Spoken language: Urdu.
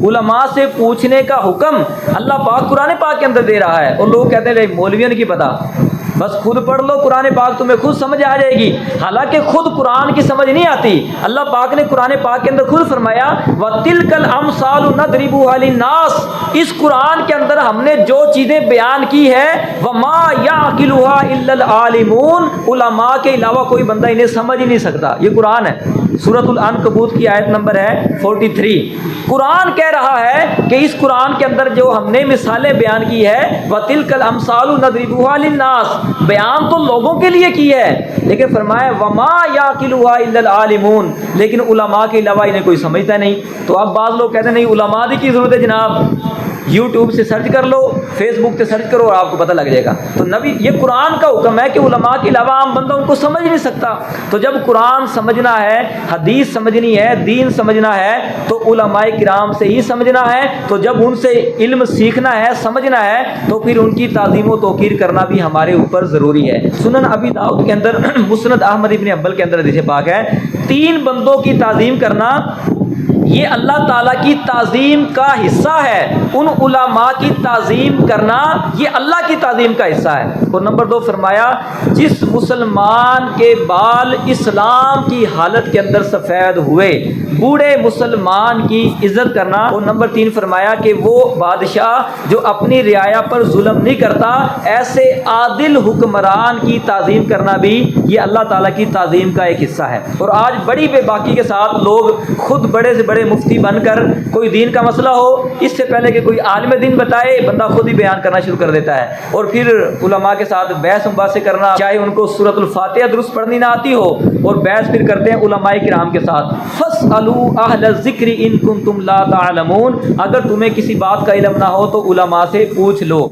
علماء سے پوچھنے کا حکم اللہ پاک قرآن پاک کے اندر دے رہا ہے، اور لوگ کہتے ہیں مولویوں نے کی پتہ، بس خود پڑھ لو قرآن پاک تمہیں خود سمجھ آ جائے گی، حالانکہ خود قرآن کی سمجھ نہیں آتی۔ اللہ پاک نے قرآن پاک کے اندر خود فرمایا وَتِلْكَ الْأَمْثَالُ نَضْرِبُهَا لِلنَّاسِ، اس قرآن کے اندر ہم نے جو چیزیں بیان کی ہے وَمَا يَعْقِلُهَا إِلَّا الْعَالِمُونَ، علماء کے علاوہ کوئی بندہ انہیں سمجھ ہی نہیں سکتا۔ یہ قرآن ہے، سورۃ العنکبوت کی آیت نمبر ہے 43۔ قرآن کہہ رہا ہے کہ اس قرآن کے اندر جو ہم نے مثالیں بیان کی ہے وَتِلْكَ الْأَمْثَالُ نَضْرِبُهَا لِلنَّاسِ، بیان تو لوگوں کے لیے کی ہے، لیکن فرمایا وَمَا يَعْقِلُهَا إِلَّا الْعَالِمُونَ، لیکن علماء کے علاوہ انہیں کوئی سمجھتا نہیں۔ تو اب بعض لوگ کہتے ہیں نہیں علماء کی ضرورت ہے جناب، یوٹیوب سے سرچ کر لو، فیس بک سے سرچ کرو اور آپ کو پتہ لگ جائے گا۔ تو نبی یہ قرآن کا حکم ہے کہ علماء کے علاوہ عام بندہ ان کو سمجھ نہیں سکتا۔ تو جب قرآن سمجھنا ہے، حدیث سمجھنی ہے، دین سمجھنا ہے تو علماء کرام سے ہی سمجھنا ہے۔ تو جب ان سے علم سیکھنا ہے، سمجھنا ہے، تو پھر ان کی تعظیم و توقیر کرنا بھی ہمارے اوپر ضروری ہے۔ سنن ابی داؤد کے اندر، مسند احمد ابن حنبل کے اندر حدیث پاک ہے 3 بندوں کی تعظیم کرنا یہ اللہ تعالیٰ کی تعظیم کا حصہ ہے، ان علماء کی تعظیم کرنا یہ اللہ کی تعظیم کا حصہ ہے۔ اور نمبر 2 فرمایا جس مسلمان کے بال اسلام کی حالت کے اندر سفید ہوئے، بوڑھے مسلمان کی عزت کرنا۔ اور نمبر 3 فرمایا کہ وہ بادشاہ جو اپنی رعایا پر ظلم نہیں کرتا، ایسے عادل حکمران کی تعظیم کرنا بھی یہ اللہ تعالیٰ کی تعظیم کا ایک حصہ ہے۔ اور آج بڑی بے باکی کے ساتھ لوگ خود بڑے سے بڑے مفتی بن کر کوئی دین کا مسئلہ ہو، اس سے پہلے کہ کوئی عالم دین بتائے بندہ خود ہی بیان کرنا شروع کر دیتا ہے، اور پھر علماء کے ساتھ بحث مباحثے کرنا، چاہے ان کو سورۃ الفاتحہ درست پڑھنی نہ آتی ہو، اور بحث پھر کرتے ہیں علماء کرام کے ساتھ۔ فَاسْأَلُوا أَهْلَ الذِّكْرِ إِن كُنتُمْ لَا تَعْلَمُونَ، اگر تمہیں کسی بات کا علم نہ ہو تو علماء سے پوچھ لو۔